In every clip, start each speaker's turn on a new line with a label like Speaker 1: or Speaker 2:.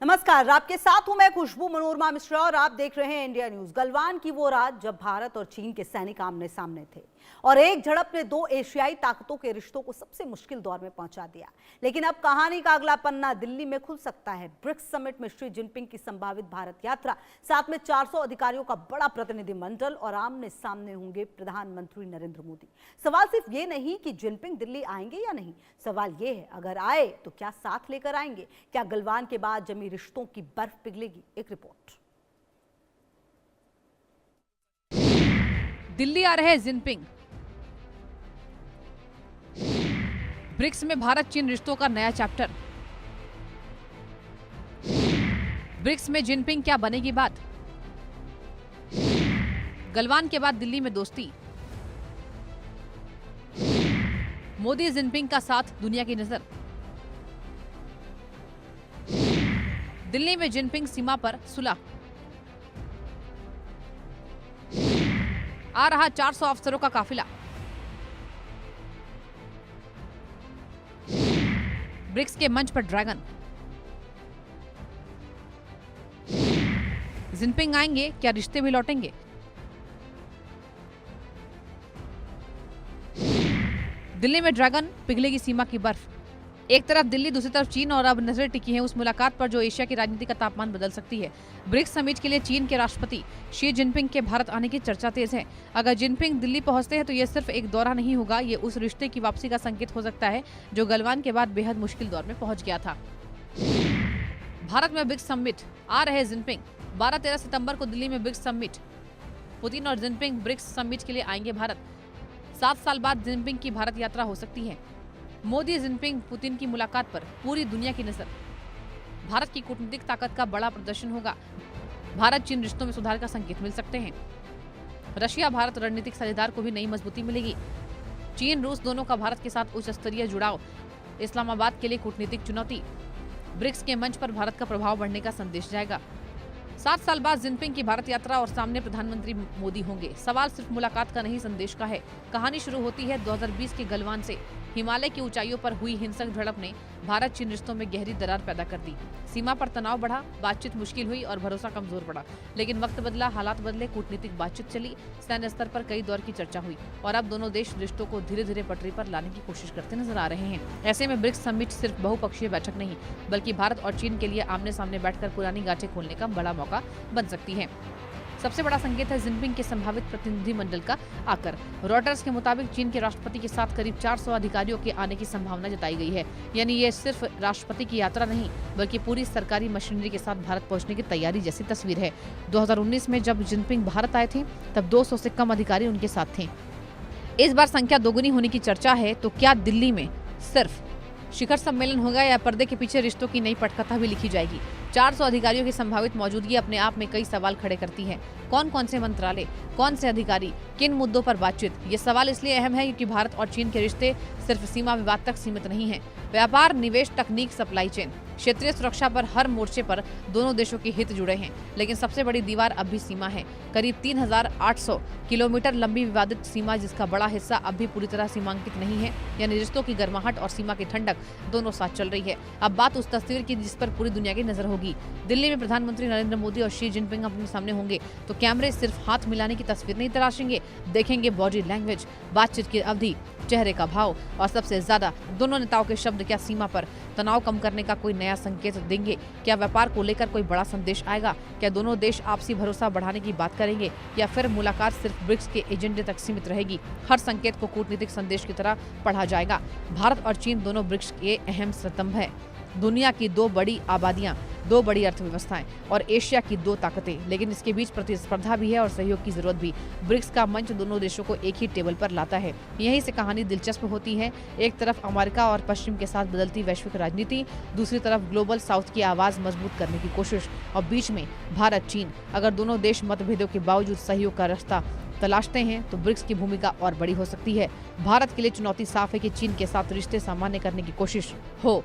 Speaker 1: नमस्कार, आपके साथ हूं मैं खुशबू मनोरमा मिश्रा और आप देख रहे हैं इंडिया न्यूज। गलवान की वो रात जब भारत और चीन के सैनिक आमने सामने थे और एक झड़प ने दो एशियाई ताकतों के रिश्तों को सबसे मुश्किल दौर में पहुंचा दिया। लेकिन अब कहानी का अगला पन्ना दिल्ली में खुल सकता है। ब्रिक्स समिट में शी जिनपिंग की संभावित भारत यात्रा, साथ में 400 अधिकारियों का बड़ा प्रतिनिधिमंडल और आमने सामने होंगे प्रधानमंत्री नरेंद्र मोदी। सवाल सिर्फ ये नहीं कि जिनपिंग दिल्ली आएंगे या नहीं, सवाल ये है अगर आए तो क्या साथ लेकर आएंगे। क्या गलवान के बाद जमी रिश्तों की बर्फ पिघलेगी? एक रिपोर्ट।
Speaker 2: दिल्ली आ रहे जिनपिंग। ब्रिक्स में भारत चीन रिश्तों का नया चैप्टर। ब्रिक्स में जिनपिंग क्या बनेगी बात। गलवान के बाद दिल्ली में दोस्ती। मोदी जिनपिंग का साथ, दुनिया की नजर। दिल्ली में जिनपिंग सीमा पर सुलह। आ रहा 400 अफसरों का काफिला। ब्रिक्स के मंच पर ड्रैगन। जिनपिंग आएंगे, क्या रिश्ते भी लौटेंगे? दिल्ली में ड्रैगन, पिघलेगी सीमा की बर्फ। एक तरफ दिल्ली, दूसरी तरफ चीन और अब नजर टिकी है उस मुलाकात पर जो एशिया की राजनीति का तापमान बदल सकती है। ब्रिक्स समिट के लिए चीन के राष्ट्रपति शी जिनपिंग के भारत आने की चर्चा तेज है। अगर जिनपिंग दिल्ली पहुंचते हैं तो यह सिर्फ एक दौरा नहीं होगा, ये उस रिश्ते की वापसी का संकेत हो सकता है जो गलवान के बाद बेहद मुश्किल दौर में पहुंच गया था। भारत में ब्रिक्स समिट, आ रहे जिनपिंग। 12-13 सितंबर को दिल्ली में ब्रिक्स समिट। पुतिन और जिनपिंग ब्रिक्स समिट के लिए आएंगे भारत। 7 साल बाद जिनपिंग की भारत यात्रा हो सकती है। मोदी जिनपिंग पुतिन की मुलाकात पर पूरी दुनिया की नजर। भारत की कूटनीतिक ताकत का बड़ा प्रदर्शन होगा। भारत चीन रिश्तों में सुधार का संकेत मिल सकते हैं। रशिया भारत रणनीतिक साझेदार को भी नई मजबूती मिलेगी। चीन रूस दोनों का भारत के साथ उच्च स्तरीय जुड़ाव। इस्लामाबाद के लिए कूटनीतिक चुनौती। ब्रिक्स के मंच पर भारत का प्रभाव बढ़ने का संदेश जाएगा। 7 साल बाद जिनपिंग की भारत यात्रा और सामने प्रधानमंत्री मोदी होंगे। सवाल सिर्फ मुलाकात का नहीं, संदेश का है। कहानी शुरू होती है 2020 के गलवान से। हिमालय की ऊंचाइयों पर हुई हिंसक झड़प ने भारत चीन रिश्तों में गहरी दरार पैदा कर दी। सीमा पर तनाव बढ़ा, बातचीत मुश्किल हुई और भरोसा कमजोर पड़ा। लेकिन वक्त बदला, हालात बदले, कूटनीतिक बातचीत चली, सैन्य स्तर पर कई दौर की चर्चा हुई और अब दोनों देश रिश्तों को धीरे धीरे पटरी पर लाने की कोशिश करते नजर आ रहे हैं। ऐसे में ब्रिक्स समिट सिर्फ बहुपक्षीय बैठक नहीं, बल्कि भारत और चीन के लिए आमने सामने बैठकर पुरानी गांठें खोलने का बड़ा मौका बन सकती है। सबसे बड़ा संकेत है जिनपिंग के संभावित प्रतिनिधिमंडल का आकर। रॉयटर्स के मुताबिक चीन के राष्ट्रपति के साथ करीब 400 अधिकारियों के आने की संभावना जताई गई है। यानी ये सिर्फ राष्ट्रपति की यात्रा नहीं, बल्कि पूरी सरकारी मशीनरी के साथ भारत पहुंचने की तैयारी जैसी तस्वीर है। 2019 में जब जिनपिंग भारत आए थे तब 200 से कम अधिकारी उनके साथ थे। इस बार संख्या दोगुनी होने की चर्चा है। तो क्या दिल्ली में सिर्फ शिखर सम्मेलन होगा या पर्दे के पीछे रिश्तों की नई पटकथा भी लिखी जाएगी? 400 अधिकारियों की संभावित मौजूदगी अपने आप में कई सवाल खड़े करती है। कौन कौन से मंत्रालय, कौन से अधिकारी, किन मुद्दों पर बातचीत? ये सवाल इसलिए अहम है क्योंकि भारत और चीन के रिश्ते सिर्फ सीमा विवाद तक सीमित नहीं है। व्यापार, निवेश, तकनीक, सप्लाई चेन, क्षेत्रीय सुरक्षा पर हर मोर्चे पर दोनों देशों के हित जुड़े हैं। लेकिन सबसे बड़ी दीवार अब भी सीमा है। करीब 3800 किलोमीटर लंबी विवादित सीमा, जिसका बड़ा हिस्सा अब भी पूरी तरह सीमांकित नहीं है। यानी रिश्तों की गर्माहट और सीमा की ठंडक दोनों साथ चल रही है। अब बात उस तस्वीर की जिस पर पूरी दुनिया की नजर होगी। दिल्ली में प्रधानमंत्री नरेंद्र मोदी और शी जिनपिंग अपने सामने होंगे तो कैमरे सिर्फ हाथ मिलाने की तस्वीर नहीं तराशेंगे, देखेंगे बॉडी लैंग्वेज, बातचीत की अवधि, चेहरे का भाव और सबसे ज्यादा दोनों नेताओं के शब्द क्या सीमा पर तनाव कम करने का कोई नया संकेत देंगे? क्या व्यापार को लेकर कोई बड़ा संदेश आएगा? क्या दोनों देश आपसी भरोसा बढ़ाने की बात करेंगे या फिर मुलाकात सिर्फ ब्रिक्स के एजेंडे तक सीमित रहेगी? हर संकेत को कूटनीतिक संदेश की तरह पढ़ा जाएगा। भारत और चीन दोनों ब्रिक्स के अहम स्तंभ है। दुनिया की 2 बड़ी आबादियां, 2 बड़ी अर्थव्यवस्थाएं और एशिया की 2 ताकतें। लेकिन इसके बीच प्रतिस्पर्धा भी है और सहयोग की जरूरत भी। ब्रिक्स का मंच दोनों देशों को एक ही टेबल पर लाता है। यहीं से कहानी दिलचस्प होती है। एक तरफ अमेरिका और पश्चिम के साथ बदलती वैश्विक राजनीति, दूसरी तरफ ग्लोबल साउथ की आवाज मजबूत करने की कोशिश और बीच में भारत चीन। अगर दोनों देश मतभेदों के बावजूद सहयोग का रास्ता तलाशते हैं तो ब्रिक्स की भूमिका और बड़ी हो सकती है। भारत के लिए चुनौती साफ है कि चीन के साथ रिश्ते सामान्य करने की कोशिश हो,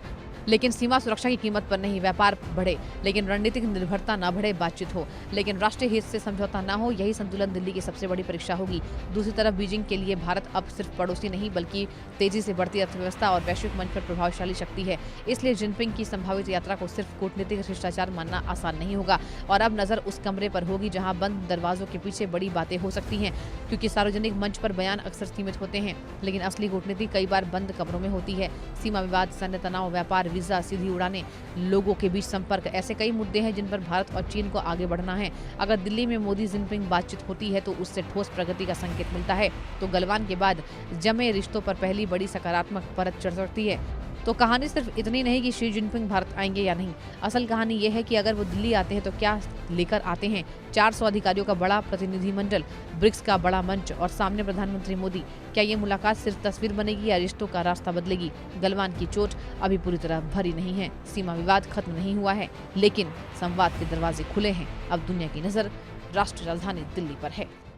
Speaker 2: लेकिन सीमा सुरक्षा की कीमत पर नहीं, व्यापार बढ़े लेकिन रणनीतिक निर्भरता न बढ़े, बातचीत हो लेकिन राष्ट्रीय हित से समझौता न हो, यही संतुलन दिल्ली की सबसे बड़ी परीक्षा होगी। दूसरी तरफ बीजिंग के लिए भारत अब सिर्फ पड़ोसी नहीं बल्कि तेजी से बढ़ती अर्थव्यवस्था और वैश्विक मंच पर प्रभावशाली शक्ति है। इसलिए जिनपिंग की संभावित यात्रा को सिर्फ कूटनीतिक शिष्टाचार मानना आसान नहीं होगा और अब नजर उस कमरे पर होगी जहां बंद दरवाजों के पीछे बड़ी बातें हो सकती हैं, क्योंकि सार्वजनिक मंच पर बयान अक्सर सीमित होते हैं लेकिन असली कूटनीति कई बार बंद कमरों में होती है। सीमा विवाद, सैन्य तनाव, व्यापार, वीजा, सीधी उड़ानें, लोगों के बीच संपर्क, ऐसे कई मुद्दे हैं जिन पर भारत और चीन को आगे बढ़ना है। अगर दिल्ली में मोदी जिनपिंग बातचीत होती है तो उससे ठोस प्रगति का संकेत मिलता है, तो गलवान के बाद जमे रिश्तों पर पहली बड़ी सकारात्मक परत चढ़ सकती है। तो कहानी सिर्फ इतनी नहीं कि शी जिनपिंग भारत आएंगे या नहीं, असल कहानी ये है कि अगर वो दिल्ली आते हैं तो क्या लेकर आते हैं। 400 अधिकारियों का बड़ा प्रतिनिधिमंडल, ब्रिक्स का बड़ा मंच और सामने प्रधानमंत्री मोदी। क्या ये मुलाकात सिर्फ तस्वीर बनेगी या रिश्तों का रास्ता बदलेगी? गलवान की चोट अभी पूरी तरह भरी नहीं है, सीमा विवाद खत्म नहीं हुआ है, लेकिन संवाद के दरवाजे खुले हैं। अब दुनिया की नजर राष्ट्रीय राजधानी दिल्ली पर है।